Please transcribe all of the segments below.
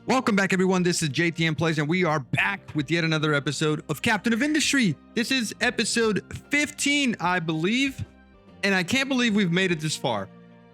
Welcome back, everyone. This is jtmplays, and we are back with yet another episode of Captain of Industry. This is episode 15, I believe, and I can't believe we've made it this far.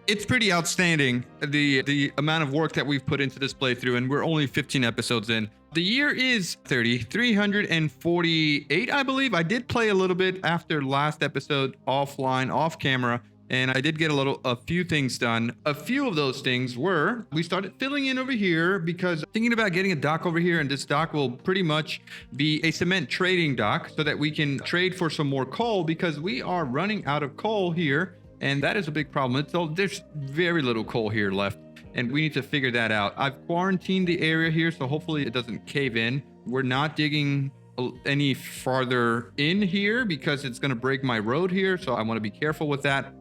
It's pretty outstanding, the amount of work that we've put into this playthrough, and we're only 15 episodes in. The year is 348, I believe. I did play a little bit after last episode offline, off camera, and I did get a few things done. A few of those things were, we started filling in over here because thinking about getting a dock over here, and this dock will pretty much be a cement trading dock so that we can trade for some more coal because we are running out of coal here. And that is a big problem. There's very little coal here left, and we need to figure that out. I've quarantined the area here, so hopefully it doesn't cave in. We're not digging any farther in here because it's going to break my road here, so I want to be careful with that.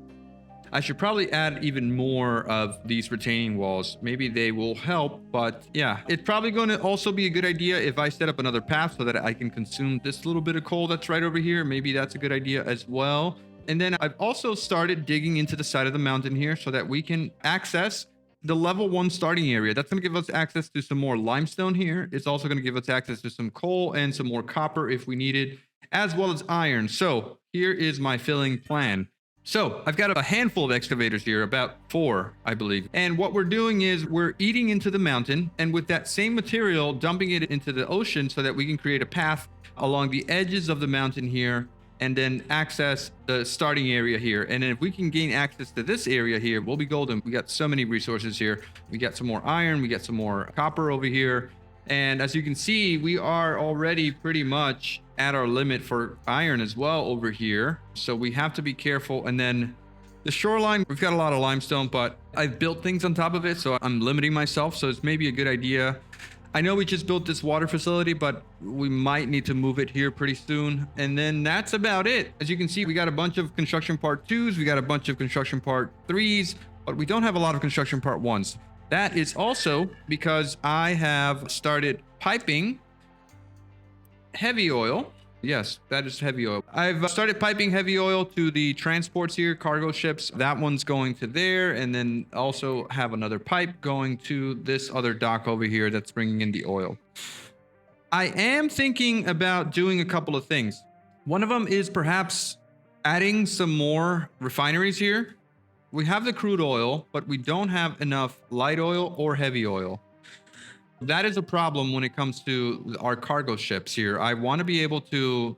I should probably add even more of these retaining walls. Maybe they will help, but yeah, it's probably going to also be a good idea if I set up another path so that I can consume this little bit of coal that's right over here. Maybe that's a good idea as well. And then I've also started digging into the side of the mountain here so that we can access the level 1 starting area. That's going to give us access to some more limestone here. It's also going to give us access to some coal and some more copper if we need it, as well as iron. So here is my filling plan. So I've got a handful of excavators here, about 4, I believe. And what we're doing is we're eating into the mountain, and with that same material, dumping it into the ocean so that we can create a path along the edges of the mountain here and then access the starting area here. And then if we can gain access to this area here, we'll be golden. We got so many resources here. We got some more iron, we got some more copper over here. And as you can see, we are already pretty much at our limit for iron as well over here. So we have to be careful. And then the shoreline, we've got a lot of limestone, but I've built things on top of it, so I'm limiting myself. So it's maybe a good idea. I know we just built this water facility, but we might need to move it here pretty soon. And then that's about it. As you can see, we got a bunch of construction part 2s. We got a bunch of construction part 3s, but we don't have a lot of construction part 1s. That is also because I have started piping heavy oil. Yes, that is heavy oil. I've started piping heavy oil to the transports here, cargo ships. That one's going to there, and then also have another pipe going to this other dock over here that's bringing in the oil. I am thinking about doing a couple of things. One of them is perhaps adding some more refineries here. We have the crude oil, but we don't have enough light oil or heavy oil. That is a problem when it comes to our cargo ships here. I want to be able to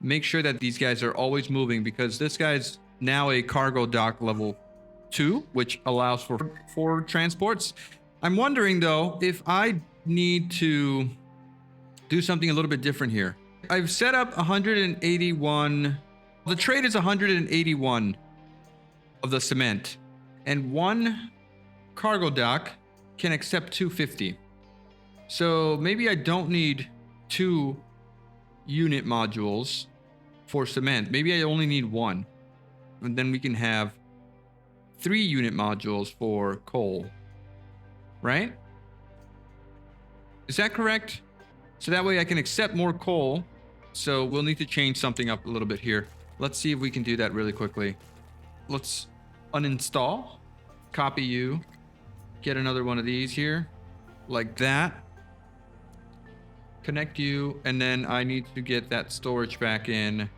make sure that these guys are always moving because this guy's now a cargo dock level 2, which allows for transports. I'm wondering though, if I need to do something a little bit different here. I've set up 181. The trade is 181 of the cement, and one cargo dock can accept 250. So maybe I don't need 2 unit modules for cement. Maybe I only need 1, and then we can have 3 unit modules for coal, right? Is that correct? So that way I can accept more coal. So we'll need to change something up a little bit here. Let's see if we can do that really quickly. Let's uninstall, copy you, get another one of these here, like that. Connect you, and then I need to get that storage back in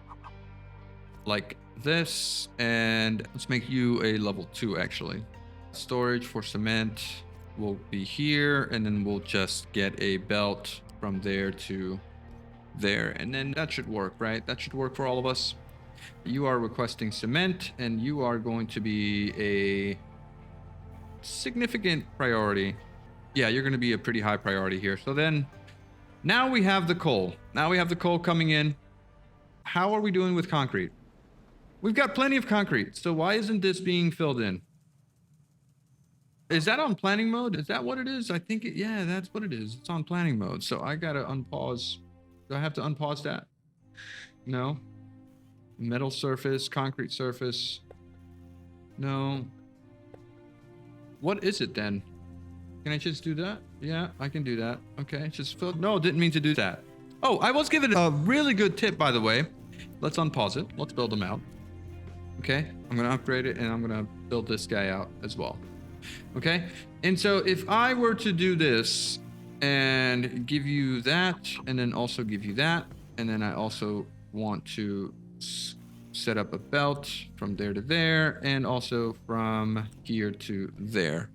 like this, and let's make you a level 2 actually. Storage for cement will be here, and then we'll just get a belt from there to there, and then that should work, right? That should work for all of us. You are requesting cement, and you are going to be a significant priority. Yeah, you're going to be a pretty high priority here. So then now we have the coal. Now we have the coal coming in. How are we doing with concrete? We've got plenty of concrete. So why isn't this being filled in? Is that on planning mode? Is that what it is? I think yeah, that's what it is. It's on planning mode. So I got to unpause. Do I have to unpause that? No. Metal surface, concrete surface. No. What is it then? Can I just do that? Yeah, I can do that. Okay, just fill. No, didn't mean to do that. Oh, I was given a really good tip, by the way. Let's unpause it. Let's build them out. Okay, I'm gonna upgrade it, and I'm gonna build this guy out as well. Okay. And so if I were to do this and give you that, and then also give you that, and then I also want to set up a belt from there to there, and also from here to there.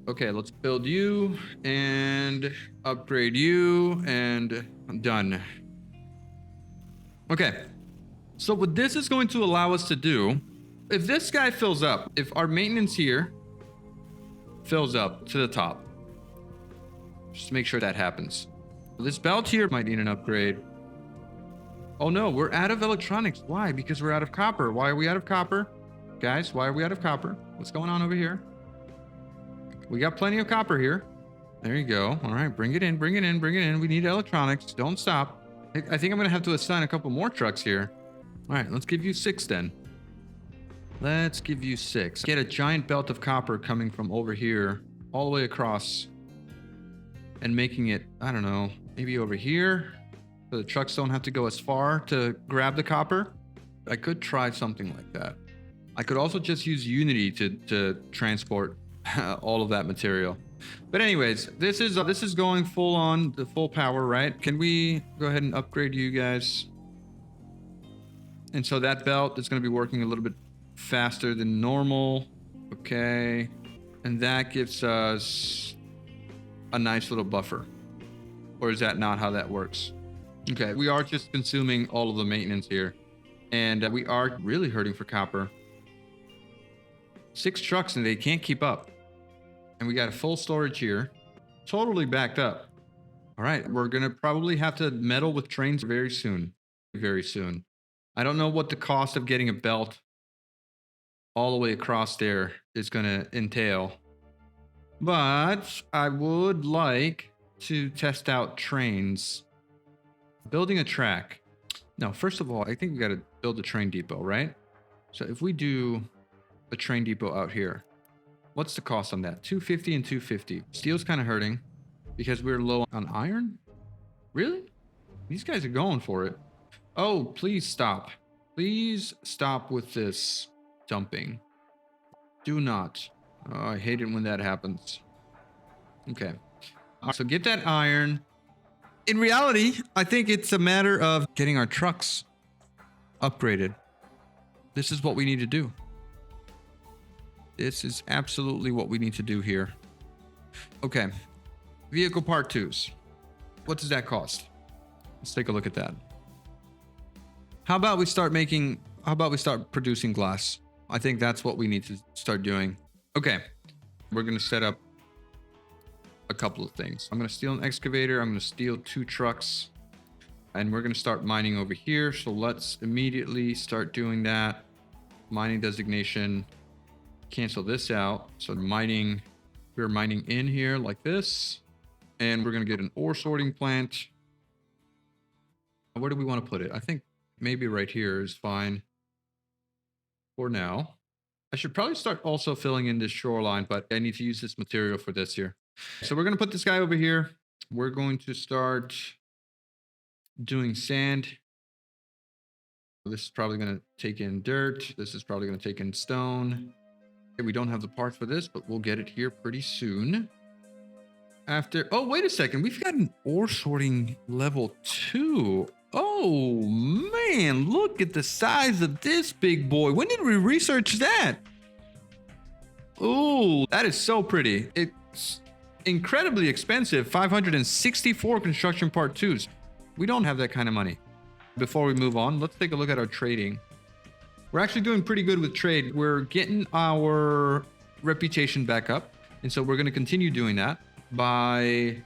Okay, let's build you and upgrade you, and I'm done. Okay, so what this is going to allow us to do, if this guy fills up, if our maintenance here fills up to the top, just make sure that happens. This belt here might need an upgrade. Oh no, we're out of electronics. Why? Because we're out of copper. Why are we out of copper? Guys, why are we out of copper? What's going on over here? We got plenty of copper here. There you go. All right, bring it in, bring it in, bring it in. We need electronics. Don't stop. I think I'm going to have to assign a couple more trucks here. All right, let's give you 6 then. Let's give you 6. Get a giant belt of copper coming from over here all the way across and making it, I don't know, maybe over here so the trucks don't have to go as far to grab the copper. I could try something like that. I could also just use Unity to transport all of that material. But anyways, this is going full on, the full power, right? Can we go ahead and upgrade you guys? And so that belt is going to be working a little bit faster than normal. Okay. And that gives us a nice little buffer. Or is that not how that works? Okay, we are just consuming all of the maintenance here. And we are really hurting for copper. 6 trucks and they can't keep up. And we got a full storage here. Totally backed up. All right, we're going to probably have to meddle with trains very soon. Very soon. I don't know what the cost of getting a belt all the way across there is going to entail. But I would like to test out trains. Building a track. No, first of all, I think we got to build a train depot, right? So if we do a train depot out here, what's the cost on that? 250 and 250. Steel's kind of hurting because we're low on iron. Really? These guys are going for it. Oh, please stop. Please stop with this dumping. Do not. Oh, I hate it when that happens. Okay. So get that iron. In reality, I think it's a matter of getting our trucks upgraded. This is what we need to do. This is absolutely what we need to do here. Okay. Vehicle part 2s. What does that cost? Let's take a look at that. How about we start producing glass? I think that's what we need to start doing. Okay. We're going to set up a couple of things. I'm going to steal an excavator. I'm going to steal 2 trucks. And we're going to start mining over here. So let's immediately start doing that. Mining designation. Cancel this out. So we're mining in here like this. And we're going to get an ore sorting plant. Where do we want to put it? I think maybe right here is fine for now. I should probably start also filling in this shoreline, but I need to use this material for this here. So we're going to put this guy over here. We're going to start doing sand. This is probably going to take in dirt. This is probably going to take in stone. We don't have the parts for this, but we'll get it here pretty soon. Oh, wait a second. We've got an ore sorting level 2. Oh, man. Look at the size of this big boy. When did we research that? Oh, that is so pretty. It's incredibly expensive. 564 construction part 2s. We don't have that kind of money. Before we move on, let's take a look at our trading. We're actually doing pretty good with trade. We're getting our reputation back up. And so we're going to continue doing that by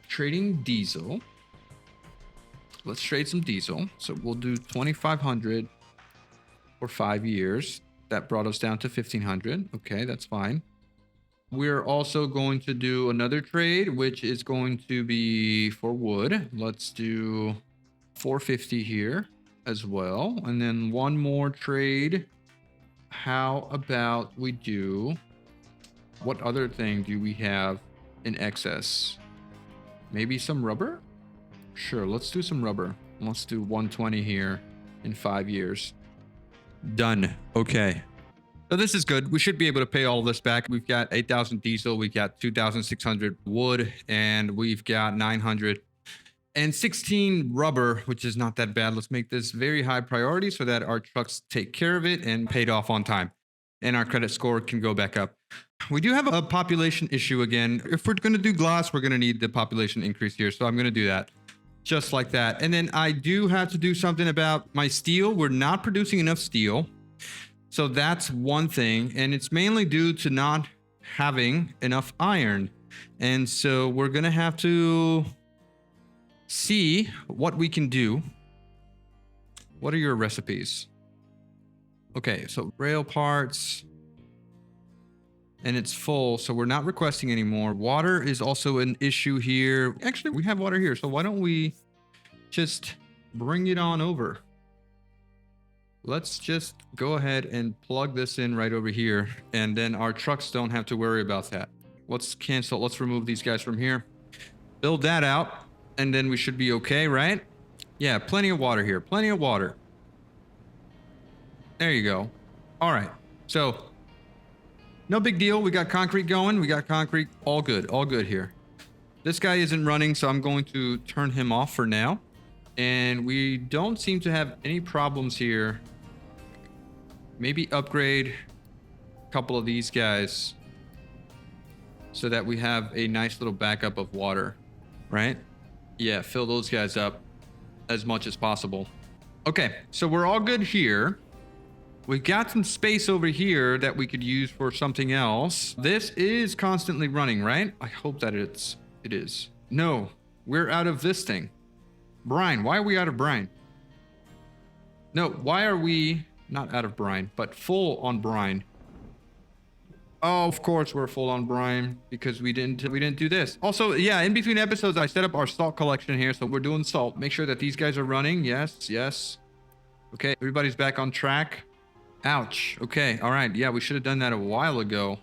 trading diesel. Let's trade some diesel. So we'll do 2,500 for 5 years. That brought us down to 1,500. Okay, that's fine. We're also going to do another trade, which is going to be for wood. Let's do 450 here as well. And then one more trade. How about we do... What other thing do we have in excess? Maybe some rubber? Sure, let's do some rubber. Let's do 120 here in 5 years. Done. Okay. So this is good. We should be able to pay all of this back. We've got 8,000 diesel, we've got 2,600 wood, and we've got 916 rubber, which is not that bad. Let's make this very high priority so that our trucks take care of it and paid off on time, and our credit score can go back up. We do have a population issue again. If we're going to do glass, we're going to need the population increase here. So I'm going to do that just like that. And then I do have to do something about my steel. We're not producing enough steel. So that's one thing. And it's mainly due to not having enough iron. And so we're going to have to see what we can do. What are your recipes? Okay, so rail parts. And it's full, so we're not requesting anymore. Water is also an issue here. Actually, we have water here, so why don't we just bring it on over? Let's just go ahead and plug this in right over here, and then our trucks don't have to worry about that. Let's cancel. Let's remove these guys from here. Build that out, and then we should be okay, right? Yeah, plenty of water here. Plenty of water. There you go. All right, so no big deal. We got concrete going. We got concrete. All good. All good here. This guy isn't running, so I'm going to turn him off for now. And we don't seem to have any problems here. Maybe upgrade a couple of these guys so that we have a nice little backup of water, right? Yeah, fill those guys up as much as possible. Okay, so we're all good here. We've got some space over here that we could use for something else. This is constantly running, right? I hope that it is. No, we're out of this thing. Brine, why are we out of brine? No, why are we not out of brine, but full on brine? Oh, of course we're full on brine because we didn't do this. Also, yeah, in between episodes, I set up our salt collection here. So we're doing salt. Make sure that these guys are running. Yes, yes. Okay, everybody's back on track. Ouch. Okay. All right. Yeah, we should have done that a while ago.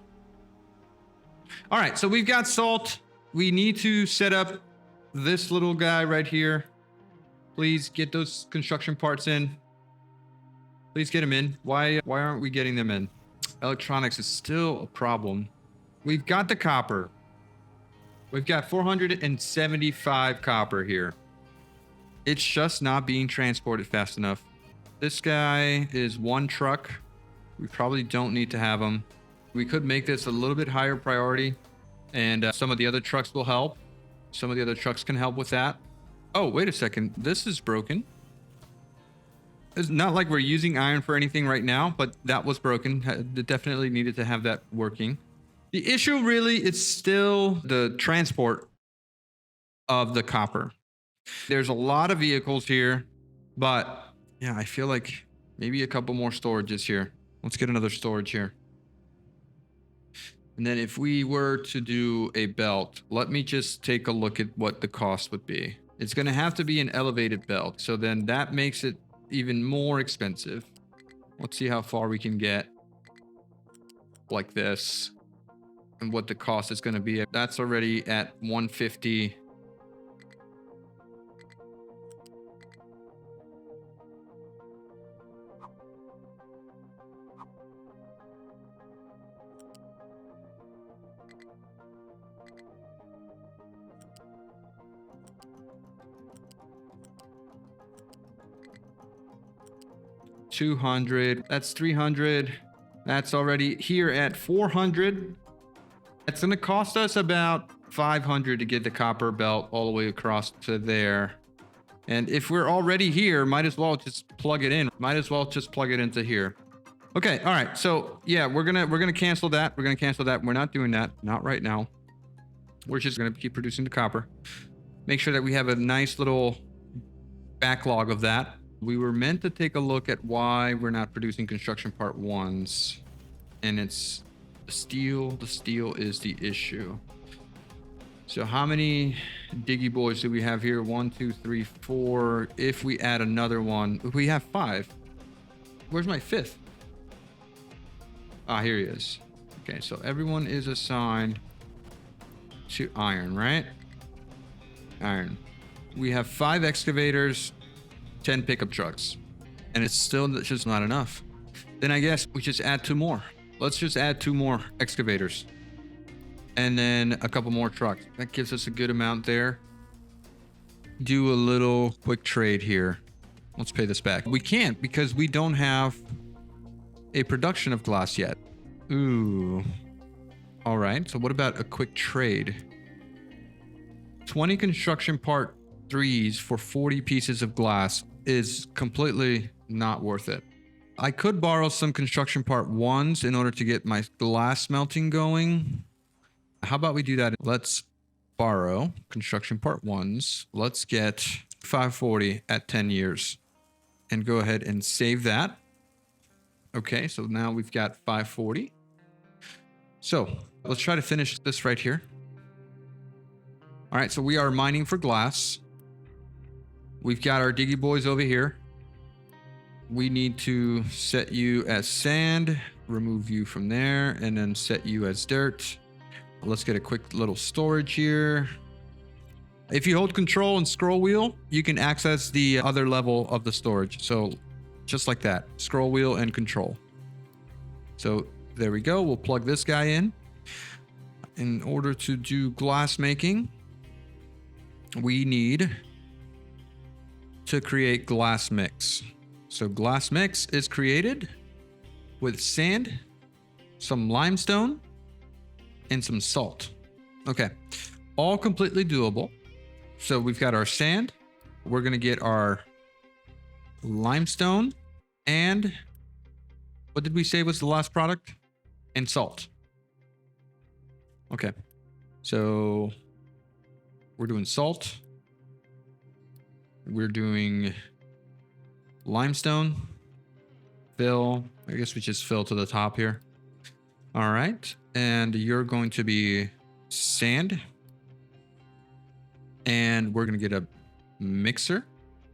All right. So we've got salt. We need to set up this little guy right here. Please get those construction parts in. Please get them in. Why aren't we getting them in? Electronics is still a problem. We've got the copper. We've got 475 copper here. It's just not being transported fast enough. This guy is one truck. We probably don't need to have him. We could make this a little bit higher priority, and some of the other trucks will help. Some of the other trucks can help with that. Oh, wait a second. This is broken. It's not like we're using iron for anything right now, but that was broken. It definitely needed to have that working. The issue really is still the transport of the copper. There's a lot of vehicles here, but yeah, I feel like maybe a couple more storages here. Let's get another storage here. And then if we were to do a belt, let me just take a look at what the cost would be. It's going to have to be an elevated belt. So then that makes it even more expensive. Let's see how far we can get like this and what the cost is going to be. That's already at 150. $200. That's $300. That's already here at $400. That's going to cost us about $500 to get the copper belt all the way across to there. And if we're already here, might as well just plug it in. Might as well just plug it into here. Okay. All right. So yeah, we're going to cancel that. We're going to cancel that. We're not doing that. Not right now. We're just going to keep producing the copper. Make sure that we have a nice little backlog of that. We were meant to take a look at why we're not producing construction part ones, and it's the steel. The steel is the issue. So how many diggy boys do we have here? 1, 2, 3, 4. If we add another one, we have 5. Where's my 5th? Ah, here he is. Okay, so everyone is assigned to iron, right? Iron. We have 5 excavators, 10 pickup trucks, and it's still just not enough. Then I guess we just add 2 more. Let's just add 2 more excavators. And then a couple more trucks. That gives us a good amount there. Do a little quick trade here. Let's pay this back. We can't because we don't have a production of glass yet. Ooh. All right. So what about a quick trade? 20 construction part 3s for 40 pieces of glass is completely not worth it. I could borrow some construction part 1s in order to get my glass smelting going. How about we do that? Let's borrow construction part 1s. Let's get 540 at 10 years and go ahead and save that. Okay, so now we've got 540. So let's try to finish this right here. All right, so we are mining for glass. We've got our diggy boys over here. We need to set you as sand, remove you from there, and then set you as dirt. Let's get a quick little storage here. If you hold control and scroll wheel, you can access the other level of the storage. So just like that, scroll wheel and control. So there we go. We'll plug this guy in. In order to do glass making, we need to create glass mix. So glass mix is created with sand, some limestone, and some salt. Okay, all completely doable. So we've got our sand. We're gonna get our limestone and what did we say was the last product? And salt. Okay, so we're doing salt. We're doing limestone, fill. I guess we just fill to the top here. All right, and you're going to be sand. And we're gonna get a mixer.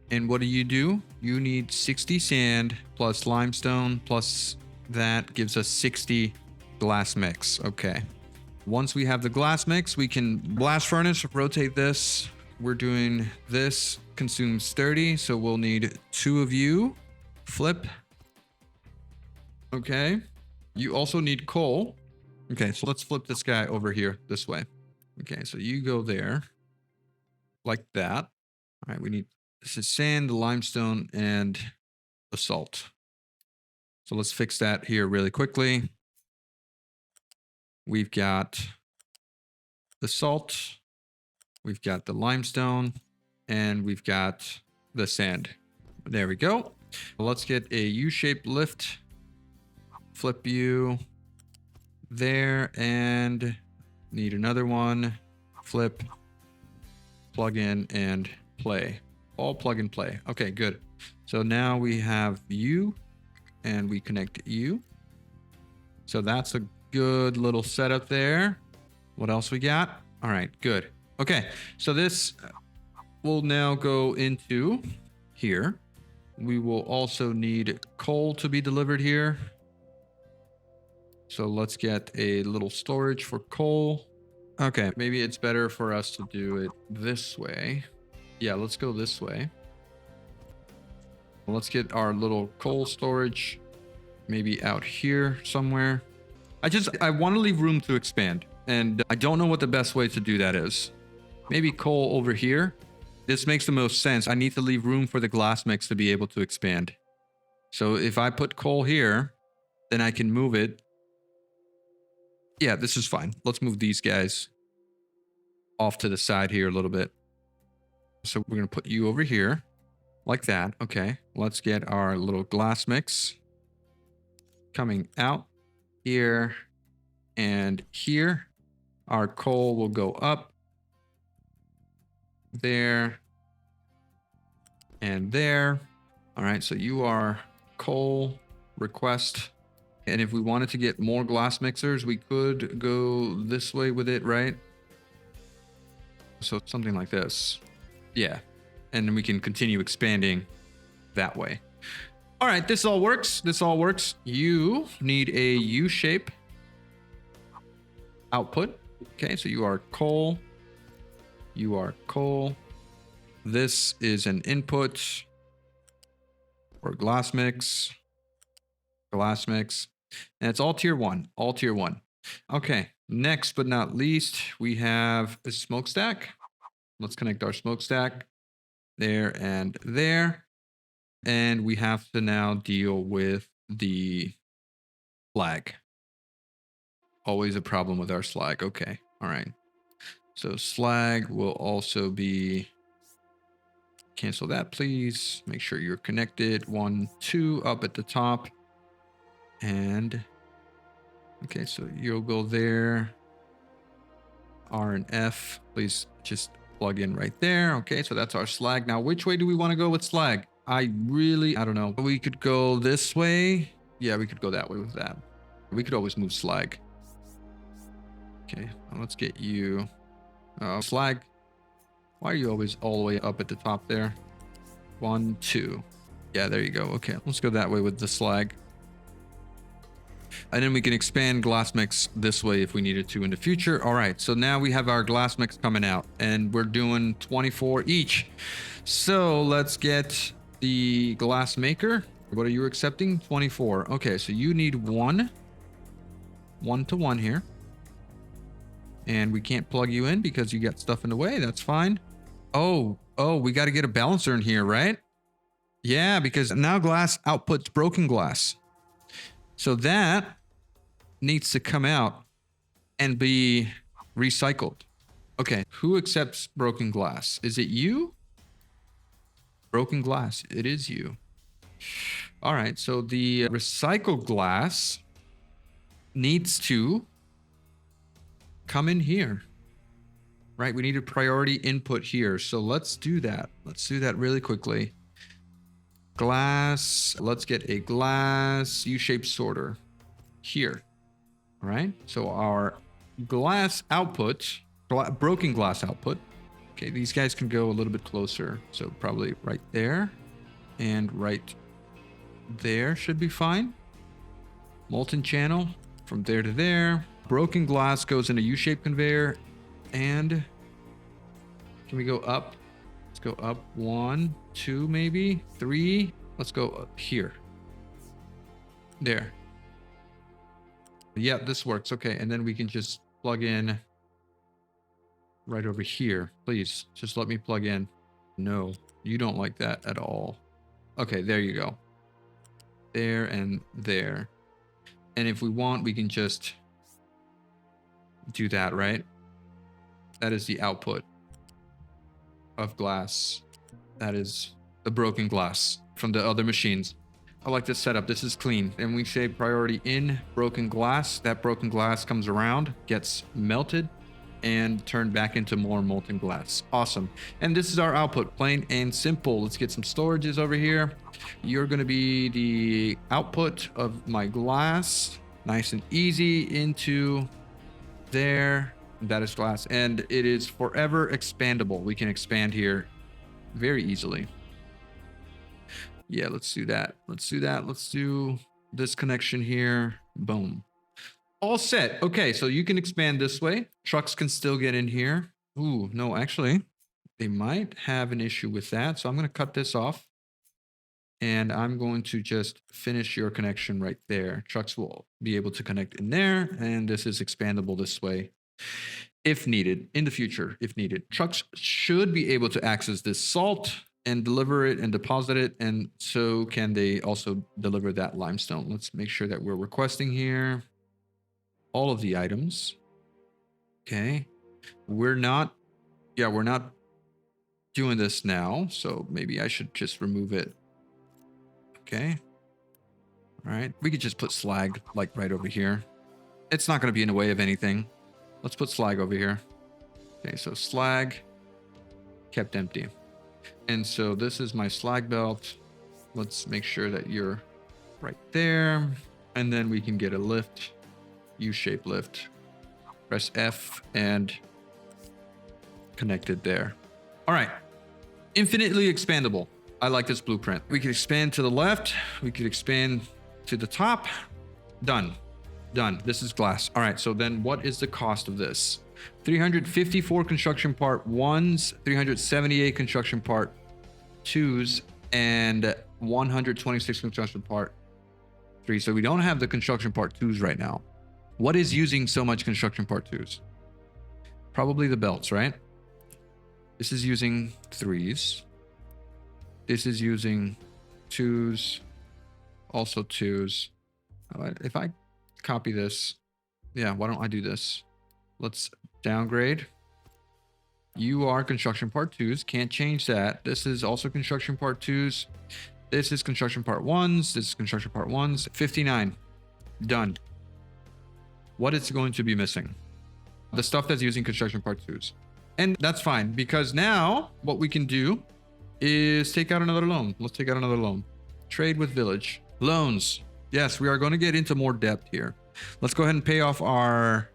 And what do? You need 60 sand plus limestone plus that gives us 60 glass mix. Okay. Once we have the glass mix, we can blast furnace, rotate this. We're doing this, consumes 30, so we'll need 2 of you. Flip. Okay. You also need coal. Okay, so let's flip this guy over here this way. Okay, so you go there. Like that. All right, we need, this is sand, the limestone, and the salt. So let's fix that here really quickly. We've got the salt, we've got the limestone, and we've got the sand. There we go. Let's get a U-shaped lift. Flip you there, and need another one. Flip, plug in, and play. All plug and play. Okay, good. So now we have you, and we connect you. So that's a good little setup there. What else we got? All right, good. Okay, so this will now go into here. We will also need coal to be delivered here. So let's get a little storage for coal. Okay, maybe it's better for us to do it this way. Yeah, let's go this way. Let's get our little coal storage maybe out here somewhere. I want to leave room to expand, and I don't know what the best way to do that is. Maybe coal over here. This makes the most sense. I need to leave room for the glass mix to be able to expand. So if I put coal here, then I can move it. Yeah, this is fine. Let's move these guys off to the side here a little bit. So we're going to put you over here like that. Okay, let's get our little glass mix coming out here and here. Our coal will go up there and there. All right, so you are coal request. And if we wanted to get more glass mixers, we could go this way with it, right? So something like this. Yeah. And then we can continue expanding that way. All right, this all works. This all works. You need a U-shape output. Okay, so you are coal. You are coal. This is an input for glass mix. Glass mix. And it's all tier 1, all tier 1. Okay, next but not least, we have a smokestack. Let's connect our smokestack there and there. And we have to now deal with the slag. Always a problem with our slag. Okay, all right. So slag will also be, cancel that please. Make sure you're connected. 1, 2 up at the top. And okay, so you'll go there. R and F, please just plug in right there. Okay, so that's our slag. Now, which way do we want to go with slag? I don't know. We could go this way. Yeah, we could go that way with that. We could always move slag. Okay, let's get you. Slag. Why are you always all the way up at the top there? 1, 2. Yeah, there you go. Okay, let's go that way with the slag. And then we can expand glass mix this way if we needed to in the future. All right, so now we have our glass mix coming out and we're doing 24 each. So let's get the glass maker. What are you accepting? 24. Okay, so you need 1 to 1 here. And we can't plug you in because you got stuff in the way. That's fine. Oh, we got to get a balancer in here, right? Yeah, because now glass outputs broken glass. So that needs to come out and be recycled. Okay, who accepts broken glass? Is it you? Broken glass, it is you. All right, so the recycled glass needs to come in here, right? We need a priority input here. So let's do that. Let's do that really quickly. Glass, let's get a glass U-shaped sorter here. All right, so our glass output, broken glass output. Okay, these guys can go a little bit closer. So probably right there and right there should be fine. Molten channel from there to there. Broken glass goes in a U-shaped conveyor. And can we go up? Let's go up 1, 2, maybe 3. Let's go up here. There. Yeah, this works. Okay, and then we can just plug in right over here. Please, just let me plug in. No, you don't like that at all. Okay, there you go. There and there. And if we want, we can just do that, right? That is the output of glass. That is the broken glass from the other machines. I like this setup. This is clean. And we say priority in broken glass. That broken glass comes around, gets melted, and turned back into more molten glass. Awesome. And this is our output, plain and simple. Let's get some storages over here. You're going to be the output of my glass. Nice and easy into there. That is glass. And it is forever expandable. We can expand here very easily. Yeah, let's do that. Let's do that. Let's do this connection here. Boom. All set. Okay, so you can expand this way. Trucks can still get in here. Ooh, no, actually, they might have an issue with that. So I'm going to cut this off. And I'm going to just finish your connection right there. Trucks will be able to connect in there. And this is expandable this way if needed in the future, if needed. Trucks should be able to access this salt and deliver it and deposit it. And so can they also deliver that limestone. Let's make sure that we're requesting here all of the items. Okay. We're not doing this now. So maybe I should just remove it. Okay. All right. We could just put slag like right over here. It's not going to be in the way of anything. Let's put slag over here. Okay. So slag kept empty. And so this is my slag belt. Let's make sure that you're right there. And then we can get a lift, U-shaped lift. Press F and connect it there. All right. Infinitely expandable. I like this blueprint. We could expand to the left. We could expand to the top. Done. Done. This is glass. All right. So then what is the cost of this? 354 construction part 1s, 378 construction part 2s, and 126 construction part 3. So we don't have the construction part 2s right now. What is using so much construction part 2s? Probably the belts, right? This is using 3s. This is using 2s. Also 2s. If I copy this, yeah, why don't I do this? Let's downgrade. You are construction part 2s. Can't change that. This is also construction part 2s. This is construction part 1s. This is construction part 1s. 59. Done. What is going to be missing? The stuff that's using construction part 2s. And that's fine, because now what we can do is take out another loan. Let's take out another loan. Trade with village. Loans. Yes, we are going to get into more depth here. Let's go ahead and pay off our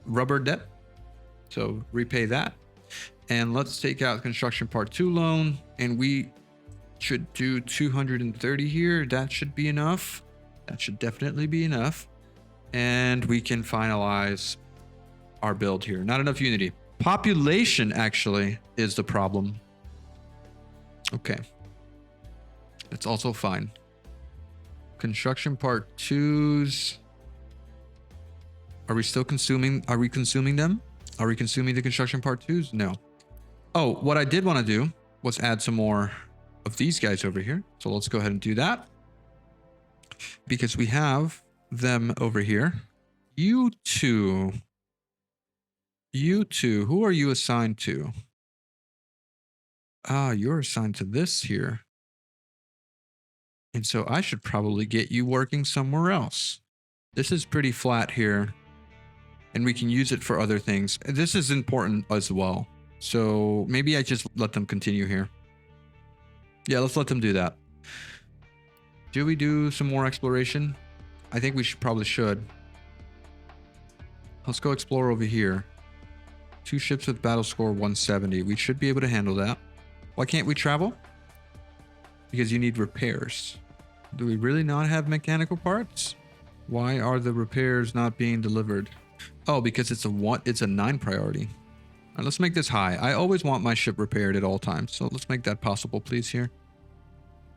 rubber debt. So repay that. And let's take out construction part 2 loan. And we should do 230 here. That should be enough. That should definitely be enough. And we can finalize our build here. Not enough unity. Population actually is the problem. Okay. That's also fine. Construction part 2s. Are we still consuming? Are we consuming them? Are we consuming the construction part 2s? No. Oh, what I did want to do was add some more of these guys over here. So let's go ahead and do that. Because we have them over here. You two. Who are you assigned to? Ah, you're assigned to this here. And so I should probably get you working somewhere else. This is pretty flat here. And we can use it for other things. This is important as well. So maybe I just let them continue here. Yeah, let's let them do that. Do we do some more exploration? I think we probably should. Let's go explore over here. 2 ships with battle score 170. We should be able to handle that. Why can't we travel? Because you need repairs. Do we really not have mechanical parts? Why are the repairs not being delivered? Oh, because it's a 9 priority. All right, let's make this high. I always want my ship repaired at all times. So let's make that possible, please, here.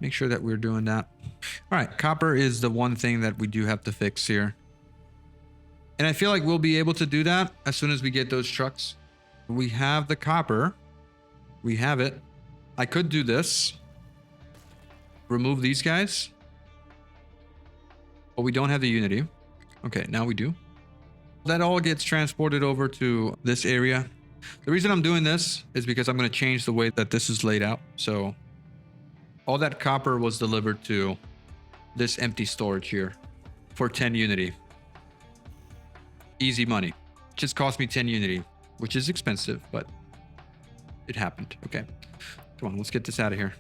Make sure that we're doing that. All right, copper is the one thing that we do have to fix here. And I feel like we'll be able to do that as soon as we get those trucks. We have the copper. We have it. I could do this. Remove these guys. But we don't have the unity. Okay, now we do. That all gets transported over to this area. The reason I'm doing this is because I'm going to change the way that this is laid out. So all that copper was delivered to this empty storage here for 10 unity. Easy money. Just cost me 10 unity, which is expensive, but it happened. Okay. Come on, let's get this out of here.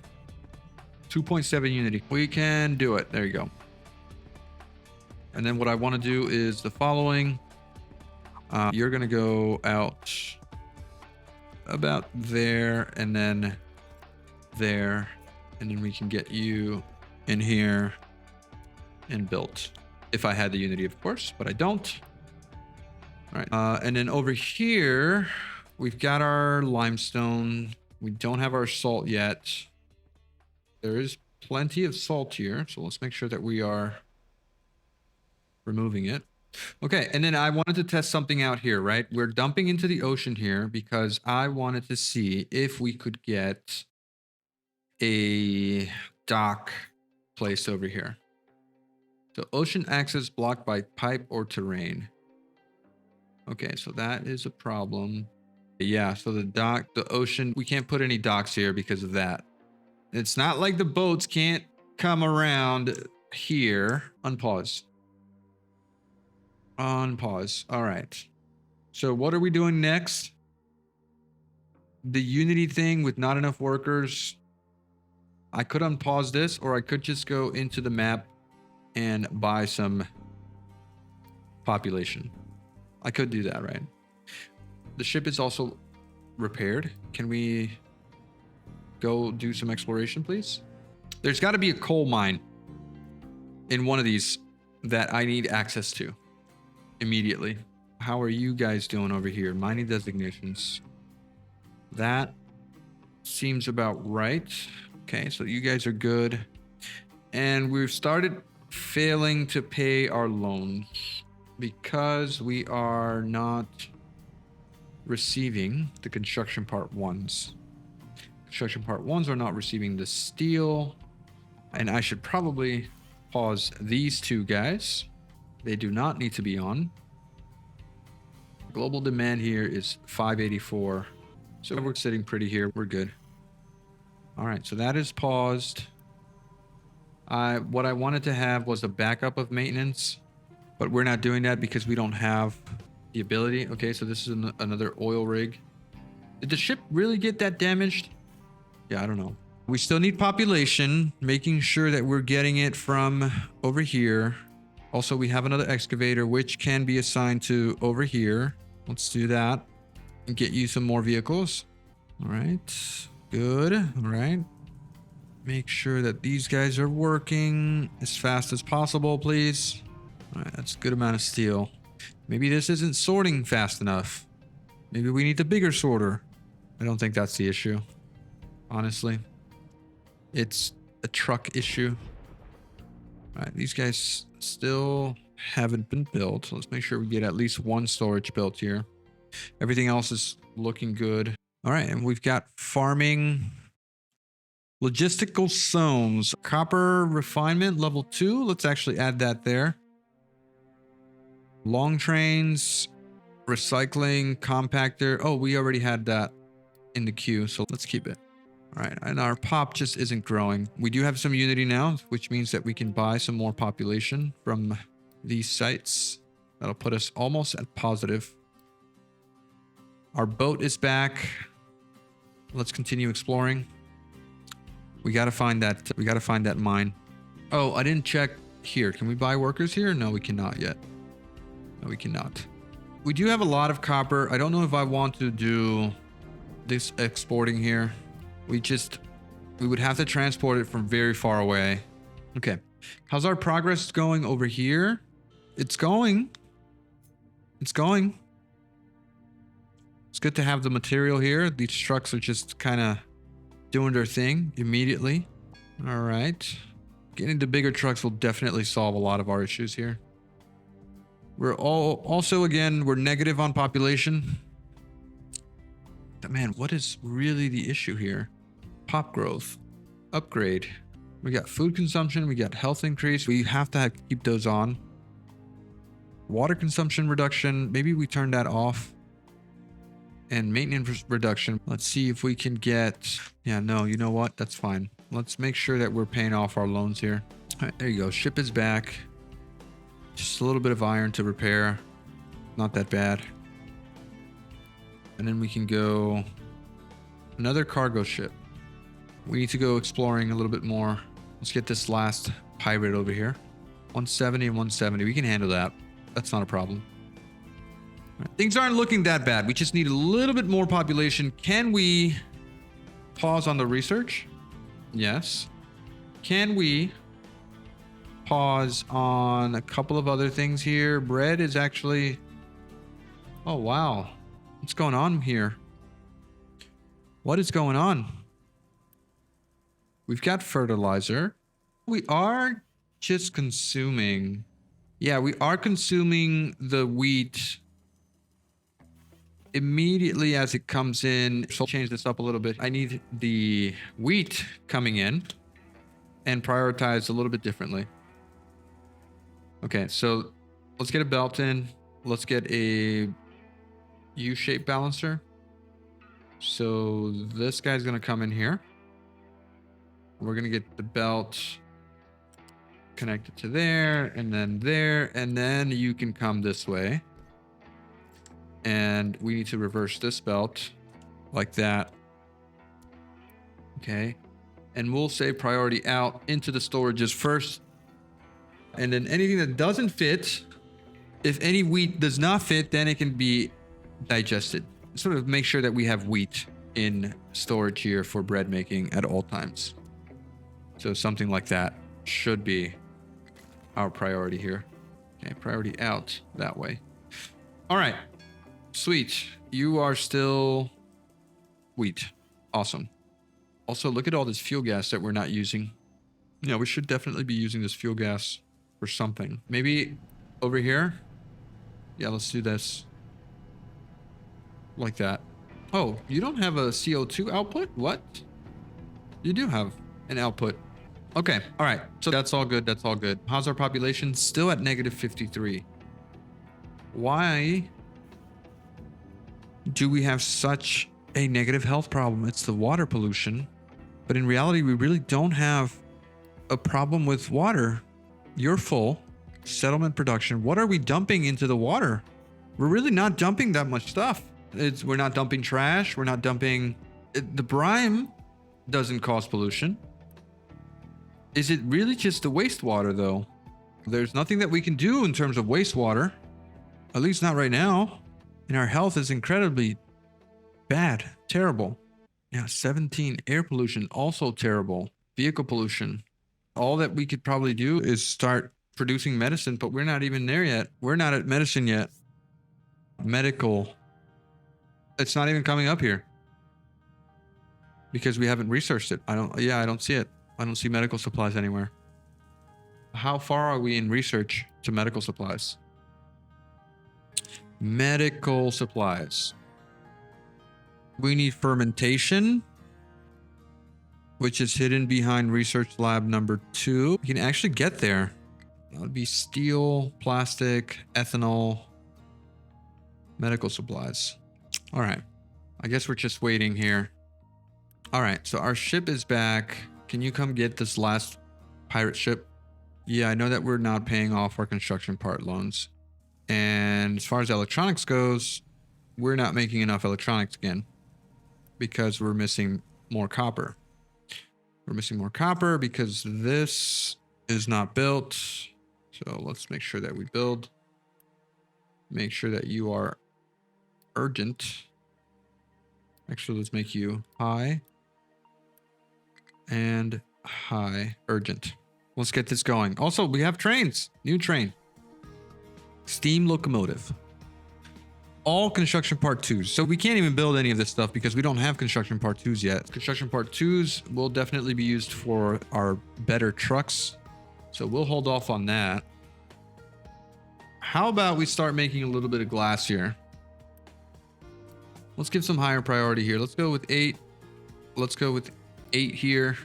2.7 unity. We can do it. There you go. And then what I want to do is the following. You're going to go out about there and then there. And then we can get you in here and built. If I had the unity, of course, but I don't. All right. And then over here, we've got our limestone. We don't have our salt yet. There is plenty of salt here. So let's make sure that we are removing it. Okay. And then I wanted to test something out here, right? We're dumping into the ocean here because I wanted to see if we could get a dock placed over here. So ocean access blocked by pipe or terrain. Okay, so that is a problem. Yeah, so the ocean, we can't put any docks here because of that. It's not like the boats can't come around here. Unpause. Unpause. All right. So what are we doing next? The Unity thing with not enough workers. I could unpause this, or I could just go into the map and buy some population. I could do that, right? The ship is also repaired. Can we go do some exploration, please? There's got to be a coal mine in one of these that I need access to immediately. How are you guys doing over here? Mining designations. That seems about right. Okay, so you guys are good. And we've started failing to pay our loans because we are not receiving the construction part ones. Construction part ones are not receiving the steel. And I should probably pause these two guys. They do not need to be on. Global demand here is 584. So we're sitting pretty here. We're good. All right, so that is paused. What I wanted to have was a backup of maintenance, but we're not doing that because we don't have the ability. Okay, so this is another oil rig. Did the ship really get that damaged? Yeah, I don't know. We still need population, making sure that we're getting it from over here. Also, we have another excavator, which can be assigned to over here. Let's do that and get you some more vehicles. All right, good. All right. Make sure that these guys are working as fast as possible, please. All right, that's a good amount of steel. Maybe this isn't sorting fast enough. Maybe we need the bigger sorter. I don't think that's the issue, honestly. It's a truck issue. All right, these guys still haven't been built. So let's make sure we get at least one storage built here. Everything else is looking good. All right, and we've got farming, logistical zones, copper refinement level 2. Let's actually add that there. Long trains, recycling, compactor. Oh, we already had that in the queue, so let's keep it. All right, and our pop just isn't growing. We do have some unity now, which means that we can buy some more population from these sites. That'll put us almost at positive. Our boat is back. Let's continue exploring. We gotta find that mine. Oh, I didn't check here. Can we buy workers here? No, we cannot yet. No, we cannot. We do have a lot of copper. I don't know if I want to do this exporting here. We would have to transport it from very far away. Okay. How's our progress going over here? It's going. It's going. It's good to have the material here. These trucks are just kind of doing their thing immediately. All right. Getting the bigger trucks will definitely solve a lot of our issues here. We're we're negative on population. But man, what is really the issue here? Pop growth, upgrade. We got food consumption, we got health increase. We have to keep those on. Water consumption reduction, maybe we turn that off. And maintenance reduction. Let's see if we can get, yeah, no, you know what? That's fine. Let's make sure that we're paying off our loans here. All right, there you go. Ship is back. Just a little bit of iron to repair. Not that bad. And then we can go another cargo ship. We need to go exploring a little bit more. Let's get this last pirate over here. 170 and 170. We can handle that. That's not a problem. Right. Things aren't looking that bad. We just need a little bit more population. Can we pause on the research? Yes. Can we pause on a couple of other things here? Bread is actually... Oh, wow. What's going on here? What is going on? We've got fertilizer. We are just consuming... Yeah, we are consuming the wheat immediately as it comes in. So I'll change this up a little bit. I need the wheat coming in and prioritize a little bit differently. Okay, so let's get a belt in. Let's get a U-shaped balancer. So this guy's gonna come in here. We're gonna get the belt connected to there, and then you can come this way. And we need to reverse this belt like that. Okay. And we'll say priority out into the storages first. And then anything that doesn't fit, if any wheat does not fit, then it can be digested. Sort of make sure that we have wheat in storage here for bread making at all times. So something like that should be our priority here. Okay, priority out that way. All right. Sweet. You are still wheat. Awesome. Also, look at all this fuel gas that we're not using. Yeah, we should definitely be using this fuel gas. for something. Maybe over here. Yeah, let's do this. Like that. Oh, you don't have a CO2 output? What? You do have an output. Okay, all right. So that's all good. That's all good. How's our population? Still at negative 53. Why do we have such a negative health problem? It's the water pollution. But in reality, we really don't have a problem with water. You're full. Settlement production. What are we dumping into the water? We're really not dumping that much stuff. We're not dumping trash. We're not dumping... The brine doesn't cause pollution. Is it really just the wastewater, though? There's nothing that we can do in terms of wastewater. At least not right now. And our health is incredibly bad. Terrible. Yeah, 17. Air pollution, also terrible. Vehicle pollution. All that we could probably do is start producing medicine, but we're not even there yet. We're not at medicine yet. Medical. It's not even coming up here. Because we haven't researched it. I don't see it. I don't see medical supplies anywhere. How far are we in research to medical supplies? Medical supplies. We need fermentation, which is hidden behind research lab number 2. We can actually get there. That would be steel, plastic, ethanol, medical supplies. All right. I guess we're just waiting here. All right. So our ship is back. Can you come get this last pirate ship? Yeah, I know that we're not paying off our construction part loans. And as far as electronics goes, we're not making enough electronics again because we're missing more copper. We're missing more copper because this is not built. So let's make sure that we build. Make sure that you are urgent. Actually, let's make you high and high urgent. Let's get this going. Also, we have trains. New train. Steam locomotive. All construction part 2s. So we can't even build any of this stuff because we don't have construction part 2s yet. Construction part 2s will definitely be used for our better trucks. So we'll hold off on that. How about we start making a little bit of glass here? Let's give some higher priority here. Let's go with 8. Let's go with 8 here.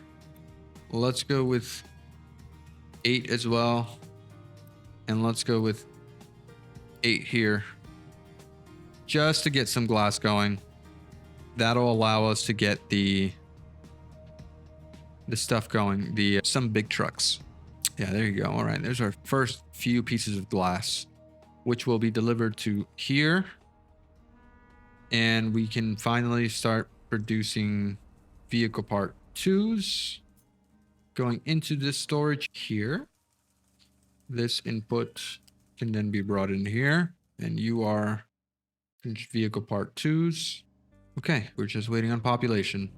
Let's go with 8 as well. And let's go with 8 here. Just to get some glass going. That'll allow us to get the stuff going. Some big trucks. Yeah, there you go. All right, there's our first few pieces of glass, which will be delivered to here. And we can finally start producing vehicle part 2s going into this storage here. This input can then be brought in here, and you are vehicle part 2s. Okay, we're just waiting on population.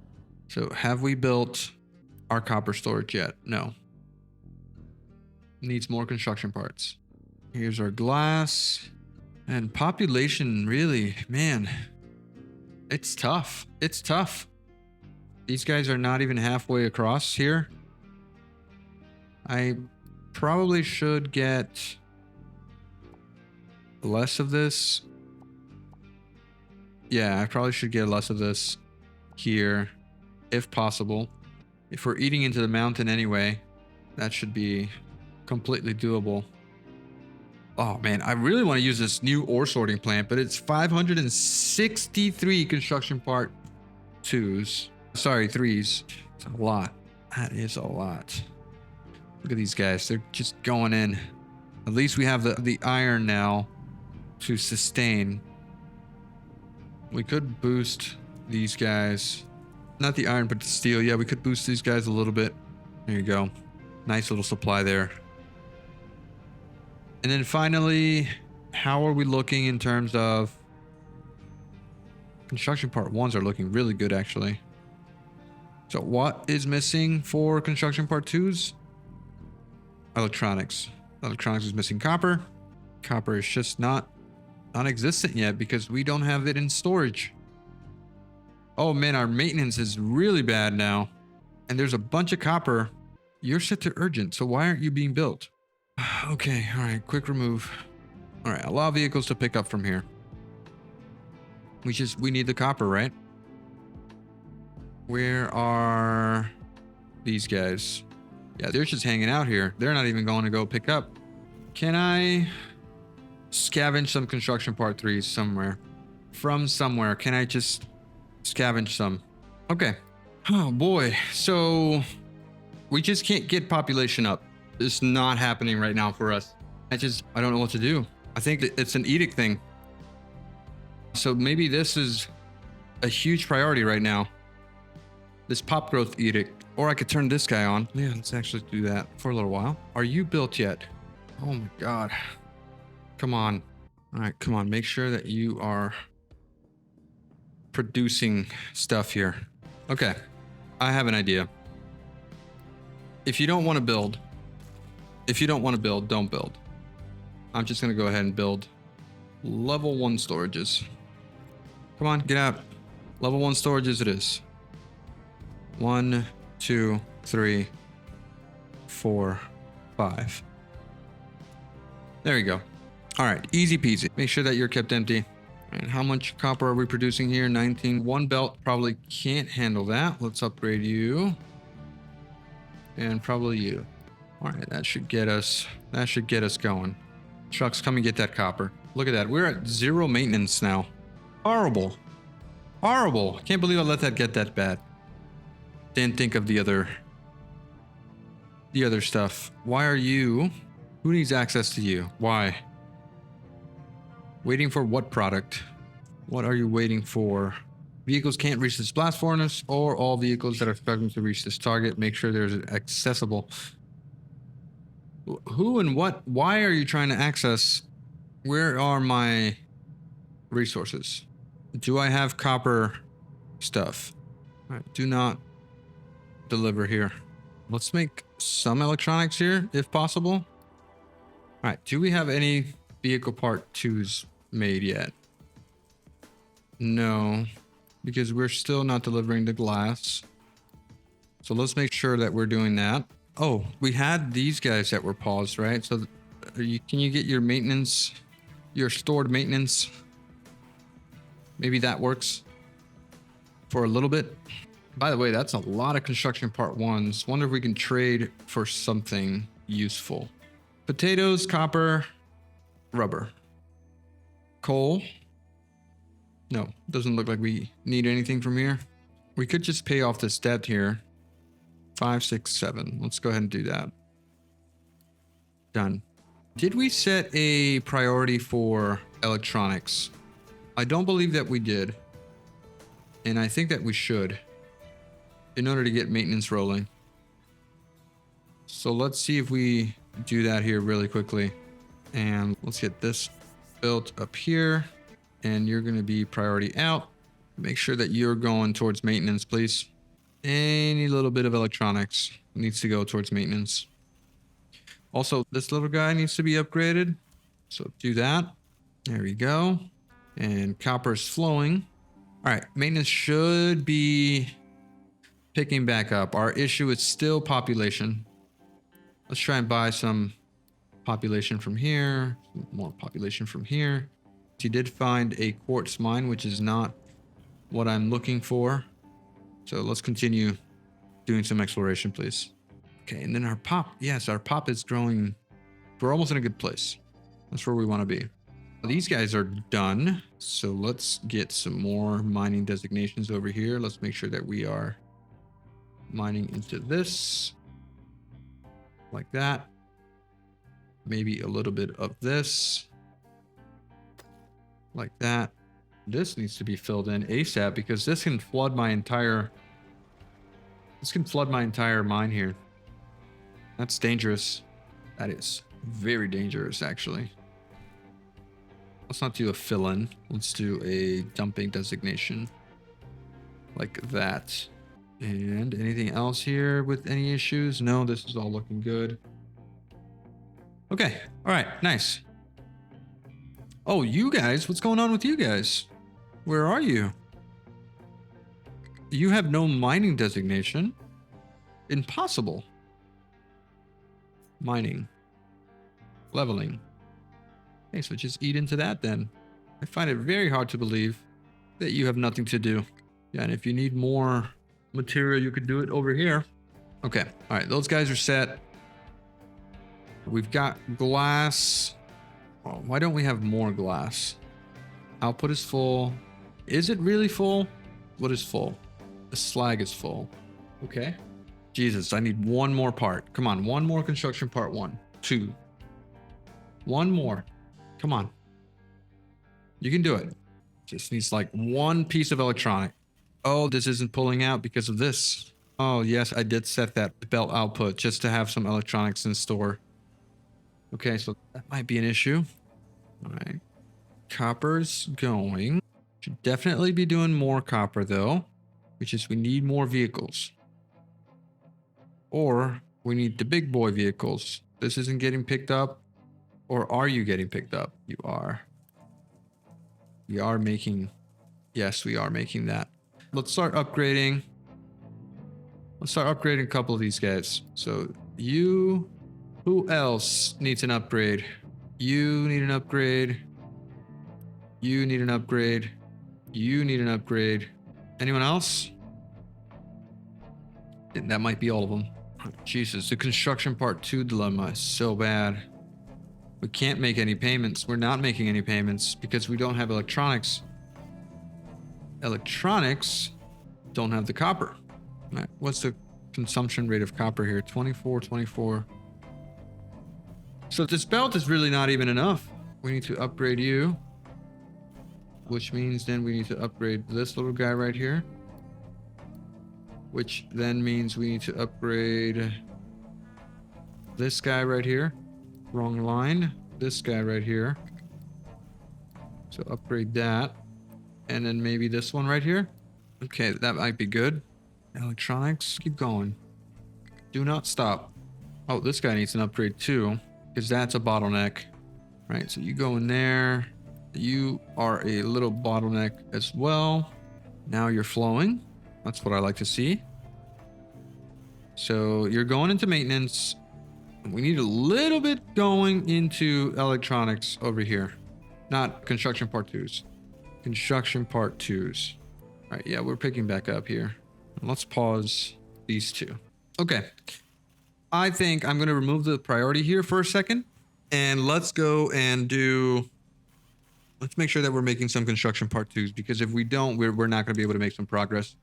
So have we built our copper storage yet? No. Needs more construction parts. Here's our glass. And population, really, man, it's tough. It's tough. These guys are not even halfway across here. I probably should get less of this. Yeah, I probably should get less of this here, if possible. If we're eating into the mountain anyway, that should be completely doable. Oh man, I really want to use this new ore sorting plant, but it's 563 construction part 2s. Sorry, 3s. It's a lot. That is a lot. Look at these guys. They're just going in. At least we have the iron now to sustain. We could boost these guys. Not the iron, but the steel. Yeah, we could boost these guys a little bit. There you go. Nice little supply there. And then finally, how are we looking in terms of construction part 1s are looking really good, actually. So what is missing for construction part 2s? Electronics. Electronics is missing copper. Copper is just non-existent yet because we don't have it in storage. Oh man, our maintenance is really bad now. And there's a bunch of copper. You're set to urgent, so why aren't you being built? Okay, all right, quick remove. All right, allow vehicles to pick up from here. We need the copper, right? Where are these guys? Yeah, they're just hanging out here. They're not even going to go pick up. Can I scavenge some construction part 3s somewhere? From somewhere, can I just scavenge some? Okay. Oh boy, so we just can't get population up. It's not happening right now for us. I don't know what to do. I think it's an edict thing. So maybe this is a huge priority right now. This pop growth edict. Or I could turn this guy on. Yeah, let's actually do that for a little while. Are you built yet? Oh my God. Come on. All right, come on. Make sure that you are producing stuff here. Okay. I have an idea. If you don't want to build, don't build. I'm just going to go ahead and build level 1 storages. Come on, get out. Level 1 storages it is. 1, 2, 3, 4, 5. There you go. All right, easy peasy. Make sure that you're kept empty. And how much copper are we producing here? 19. One belt probably can't handle that. Let's upgrade you. And probably you. All right, that should get us going. Trucks, come and get that copper. Look at that. We're at 0 maintenance now. Horrible. Horrible. Can't believe I let that get that bad. Didn't think of the other stuff. Why are you? Who needs access to you? Why? Waiting for what product? What are you waiting for? Vehicles can't reach this blast furnace, or all vehicles that are struggling to reach this target. Make sure there's accessible. Who and what? Why are you trying to access? Where are my resources? Do I have copper stuff? All right, do not deliver here. Let's make some electronics here if possible. All right, do we have any vehicle part 2s made yet? No, because we're still not delivering the glass. So let's make sure that we're doing that. Oh, we had these guys that were paused, right? So can you get your maintenance, your stored maintenance? Maybe that works for a little bit. By the way, that's a lot of construction part 1s. Wonder if we can trade for something useful. Potatoes, copper, rubber, coal. No, doesn't look like we need anything from here. We could just pay off this debt here. 5, 6, 7. Let's go ahead and do that. Done. Did we set a priority for electronics? I don't believe that we did. And I think that we should, in order to get maintenance rolling. So let's see if we do that here really quickly. And let's get this built up here. And you're going to be priority out. Make sure that you're going towards maintenance, please. Any little bit of electronics needs to go towards maintenance. Also, this little guy needs to be upgraded. So do that. There we go. And copper's flowing. All right, maintenance should be picking back up. Our issue is still population. Let's try and buy some population from here. More population from here. He did find a quartz mine, which is not what I'm looking for. So let's continue doing some exploration, please. Okay, and then our pop. Yes, our pop is growing. We're almost in a good place. That's where we want to be. These guys are done. So let's get some more mining designations over here. Let's make sure that we are mining into this. Like that. Maybe a little bit of this. Like that. This needs to be filled in ASAP because this can flood my entire mine here. That's dangerous. That is very dangerous, actually. Let's not do a fill-in. Let's do a dumping designation. Like that. And anything else here with any issues? No, this is all looking good. Okay. All right. Nice. Oh, you guys. What's going on with you guys? Where are you? You have no mining designation. Impossible. Mining. Leveling. Okay, so just eat into that then. I find it very hard to believe that you have nothing to do. Yeah, and if you need more material, you could do it over here. Okay, all right, those guys are set. We've got glass. Oh, why don't we have more glass? Output is full. Is it really full? What is full? The slag is full. Okay. Jesus, I need one more part. Come on, one more construction part. 1, 2. One more. Come on. You can do it. Just needs like one piece of electronic. Oh, this isn't pulling out because of this. Oh, yes, I did set that belt output just to have some electronics in store. Okay, so that might be an issue. All right. Copper's going. Should definitely be doing more copper though, which is we need more vehicles. Or we need the big boy vehicles. This isn't getting picked up. Or are you getting picked up? You are. We are making... Yes, we are making that. Let's start upgrading. Let's start upgrading a couple of these guys. So you... Who else needs an upgrade? You need an upgrade. You need an upgrade. You need an upgrade. Anyone else? That might be all of them. Jesus, the construction part 2 dilemma is so bad. We can't make any payments. We're not making any payments because we don't have electronics. Electronics don't have the copper. All right, what's the consumption rate of copper here? 24, 24. So this belt is really not even enough. We need to upgrade you. Which means then we need to upgrade this little guy right here. Which then means we need to upgrade this guy right here. Wrong line. This guy right here. So upgrade that. And then maybe this one right here. Okay, that might be good. Electronics, keep going. Do not stop. Oh, this guy needs an upgrade too, because that's a bottleneck. Right, so you go in there. You are a little bottleneck as well. Now you're flowing. That's what I like to see. So you're going into maintenance. We need a little bit going into electronics over here. Not construction part 2s. Construction part 2s. All right, yeah, we're picking back up here. Let's pause these two. Okay. I think I'm going to remove the priority here for a second. And let's go and do... Let's make sure that we're making some construction part 2s, because if we don't, we're not going to be able to make some progress.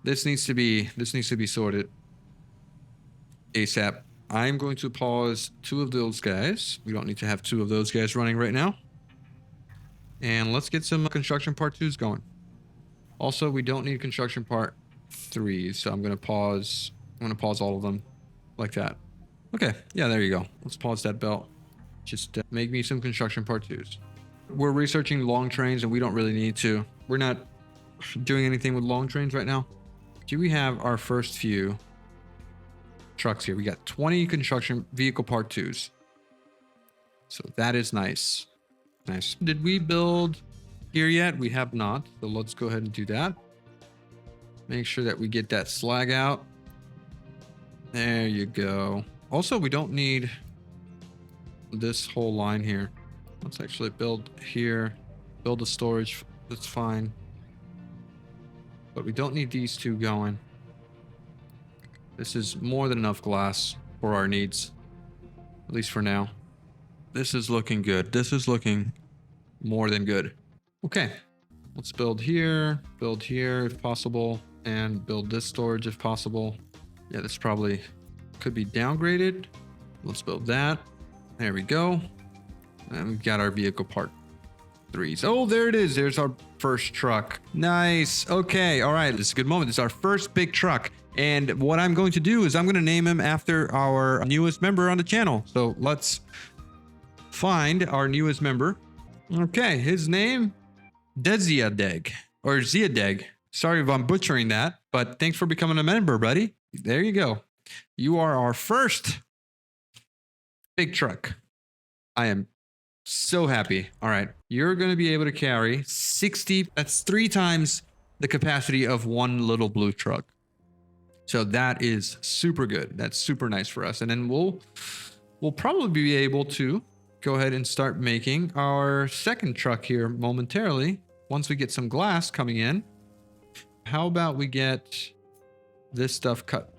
This needs to be sorted ASAP. I'm going to pause 2 of those guys. We don't need to have 2 of those guys running right now. And let's get some construction part 2s going. Also, we don't need construction part 3s, so I'm going to pause. I'm going to pause all of them like that. Okay, yeah, there you go. Let's pause that belt. Just make me some construction part 2s. We're researching long trains, and we don't really need to. We're not doing anything with long trains right now. Do we have our first few trucks here? We got 20 construction vehicle part 2s. So that is nice. Nice. Did we build here yet? We have not. So let's go ahead and do that. Make sure that we get that slag out. There you go. Also, we don't need this whole line here. Let's actually build here. Build a storage. That's fine. But we don't need these 2 going. This is more than enough glass for our needs. At least for now. This is looking good. This is looking more than good. Okay. Let's build here if possible, and build this storage if possible. Yeah, this probably could be downgraded. Let's build that. There we go. And we've got our vehicle part 3s. Oh, there it is. There's our first truck. Nice. Okay. All right. This is a good moment. This is our first big truck. And what I'm going to do is I'm going to name him after our newest member on the channel. So let's find our newest member. Okay. His name, Deziadeg or Ziadeg. Sorry if I'm butchering that, but thanks for becoming a member, buddy. There you go. You are our first big truck. I am so happy. All right. You're going to be able to carry 60. That's 3 times the capacity of one little blue truck. So that is super good. That's super nice for us. And then we'll we'll probably be able to go ahead and start making our second truck here momentarily once we get some glass coming in. How about we get this stuff cut?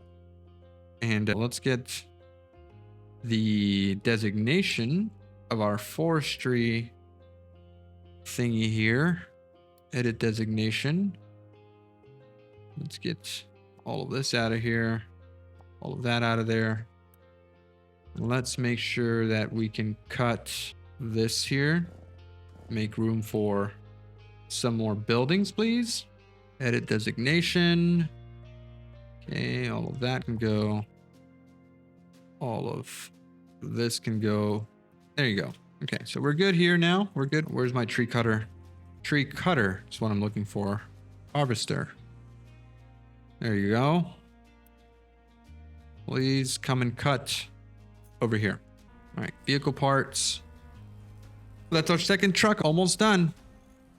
And let's get the designation of our forestry thingy here. Edit designation. Let's get all of this out of here. All of that out of there. Let's make sure that we can cut this here. Make room for some more buildings, please. Edit designation. Okay, all of that can go. All of this can go. There you go. Okay, so we're good here now. We're good. Where's my tree cutter? Tree cutter is what I'm looking for. Harvester. There you go. Please come and cut over here. All right, vehicle parts. That's our second truck almost done.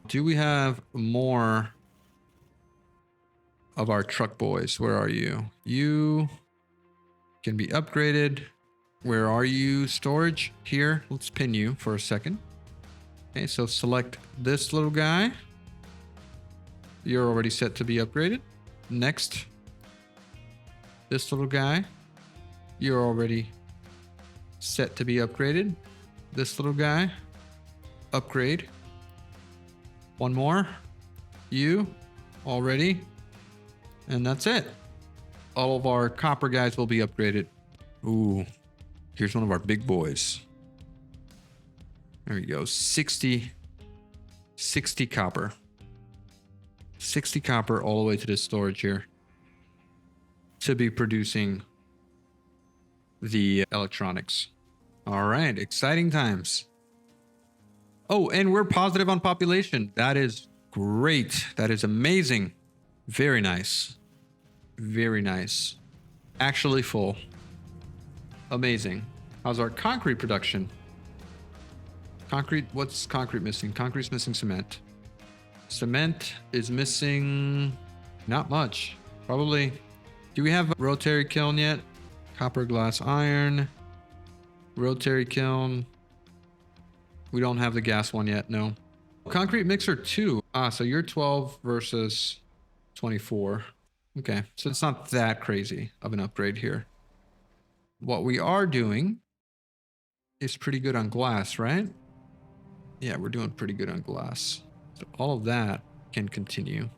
Do we have more of our truck boys? Where are you? You can be upgraded. Where are you? Storage here. Let's pin you for a second. Okay, so select this little guy. You're already set to be upgraded. Next, this little guy. You're already set to be upgraded. This little guy. Upgrade. One more. You already. And that's it. All of our copper guys will be upgraded. Ooh, here's one of our big boys. There we go. 60 copper. 60 copper all the way to this storage here to be producing the electronics. All right, exciting times. Oh, and we're positive on population. That is great. That is amazing. Very nice. Very nice. Actually full. Amazing. How's our concrete production? Concrete, what's concrete missing? Concrete's missing cement. Cement is missing not much. Probably. Do we have a rotary kiln yet? Copper, glass, iron. Rotary kiln. We don't have the gas one yet, no. Concrete mixer 2. Ah, so you're 12 versus 24. Okay, so it's not that crazy of an upgrade here. What we are doing is pretty good on glass, right? Yeah, we're doing pretty good on glass. So all of that can continue.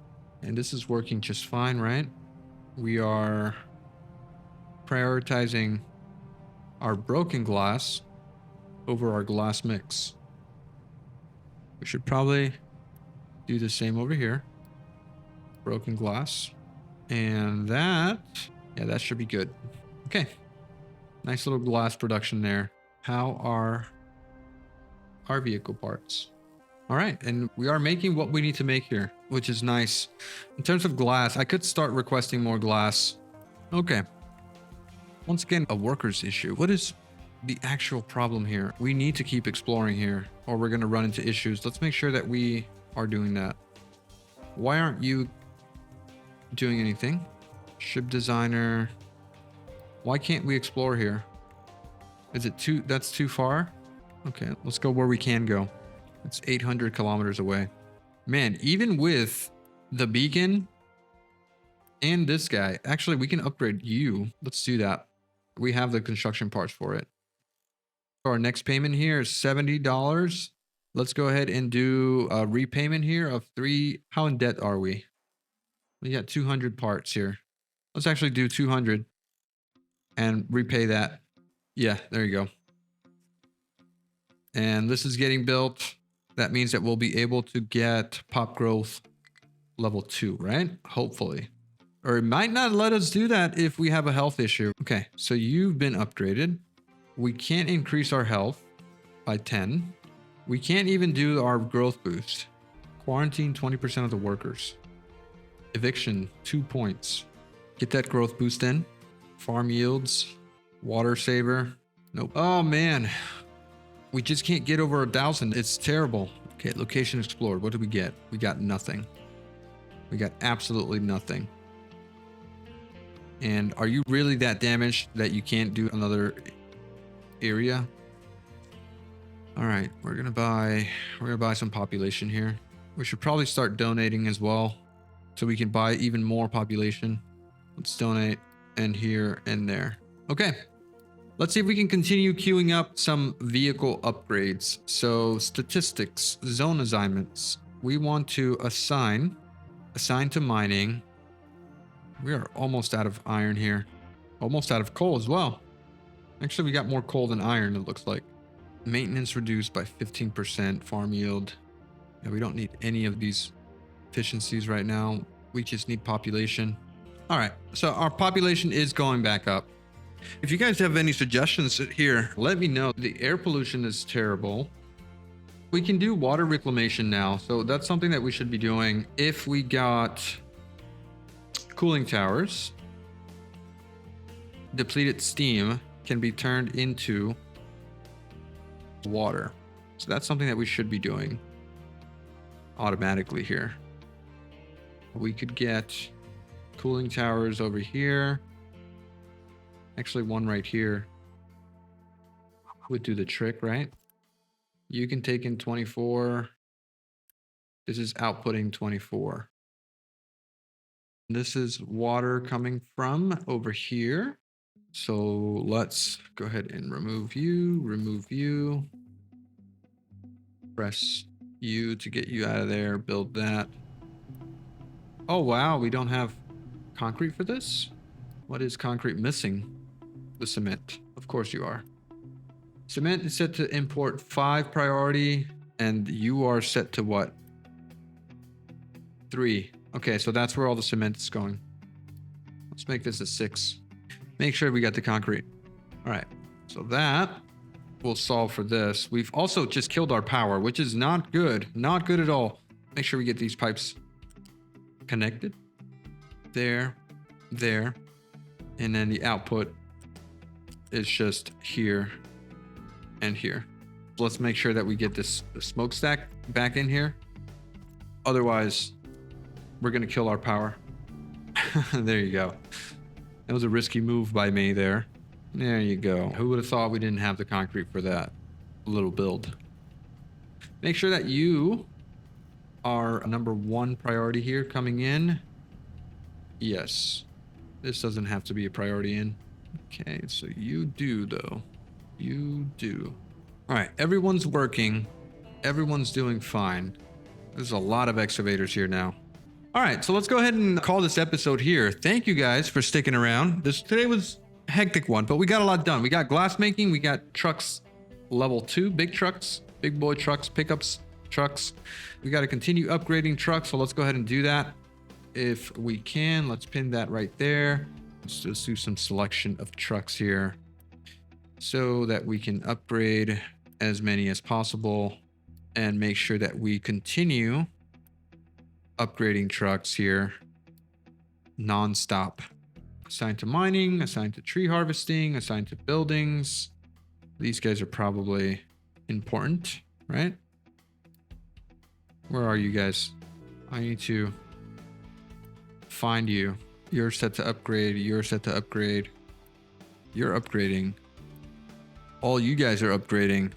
And this is working just fine, right? We are prioritizing our broken glass over our glass mix. We should probably do the same over here. Broken glass. And that, yeah, that should be good. Okay. Nice little glass production there. How are our vehicle parts? All right, and we are making what we need to make here, which is nice. In terms of glass, I could start requesting more glass. Okay. Once again, a workers issue. What is the actual problem here? We need to keep exploring here, or we're going to run into issues. Let's make sure that we are doing that. Why aren't you doing anything? Ship designer. Why can't we explore here? Is it too, that's too far? Okay, let's go where we can go. It's 800 kilometers away. Man, even with the beacon and this guy, actually we can upgrade you. Let's do that. We have the construction parts for it. Our next payment here is $70. Let's go ahead and do a repayment here of 3. How in debt are we? We got 200 parts here. Let's actually do 200 and repay that. Yeah, there you go. And this is getting built. That means that we'll be able to get pop growth level 2, right? Hopefully. Or it might not let us do that if we have a health issue. Okay, so you've been upgraded. We can't increase our health by 10. We can't even do our growth boost. Quarantine 20% of the workers. Eviction, 2 points. Get that growth boost in. Farm yields. Water saver. Nope. Oh man. We just can't get over 1,000. It's terrible. Okay, location explored. What did we get? We got nothing. We got absolutely nothing. And are you really that damaged that you can't do another area. All right, we're gonna buy some population here. We should probably start donating as well, so we can buy even more population. Let's donate, and here and there. Okay, let's see if we can continue queuing up some vehicle upgrades. So statistics, zone assignments. We want to assign to mining. We are almost out of iron here. Almost out of coal as well. Actually, we got more coal than iron, it looks like. Maintenance reduced by 15%. Farm yield. Yeah, we don't need any of these efficiencies right now. We just need population. All right, so our population is going back up. If you guys have any suggestions here, let me know. The air pollution is terrible. We can do water reclamation now, so that's something that we should be doing. If we got cooling towers, depleted steam can be turned into water. So that's something that we should be doing automatically here. We could get cooling towers over here. Actually, one right here would do the trick, right? You can take in 24. This is outputting 24. This is water coming from over here. So let's go ahead and remove you. Press U to get you out of there, build that. Oh wow, we don't have concrete for this? What is concrete missing? The cement. Of course you are. Cement is set to import 5 priority, and you are set to what? 3. Okay, so that's where all the cement is going. Let's make this a 6. Make sure we got the concrete. All right, so that will solve for this. We've also just killed our power, which is not good. Not good at all. Make sure we get these pipes connected. There. And then the output is just here and here. Let's make sure that we get this smokestack back in here. Otherwise, we're going to kill our power. There you go. That was a risky move by me there. There you go. Who would have thought we didn't have the concrete for that little build? Make sure that you are number 1 priority here coming in. Yes. This doesn't have to be a priority in. Okay, so you do though. You do. All right, everyone's working. Everyone's doing fine. There's a lot of excavators here now. All right, so let's go ahead and call this episode here. Thank you guys for sticking around. Today was a hectic one, but we got a lot done. We got glass making, we got trucks level 2, big trucks, big boy trucks, pickups, trucks. We got to continue upgrading trucks, so let's go ahead and do that. If we can, let's pin that right there. Let's just do some selection of trucks here so that we can upgrade as many as possible and make sure that we continue upgrading trucks here non-stop. Assigned to mining, assigned to tree harvesting, assigned to buildings. These guys are probably important, right? Where are you guys? I need to find you. You're set to upgrade. You're set to upgrade. You're upgrading. All you guys are upgrading.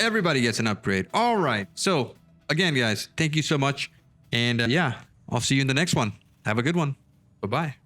Everybody gets an upgrade. All right. So again, guys, thank you so much. And yeah, I'll see you in the next one. Have a good one. Bye-bye.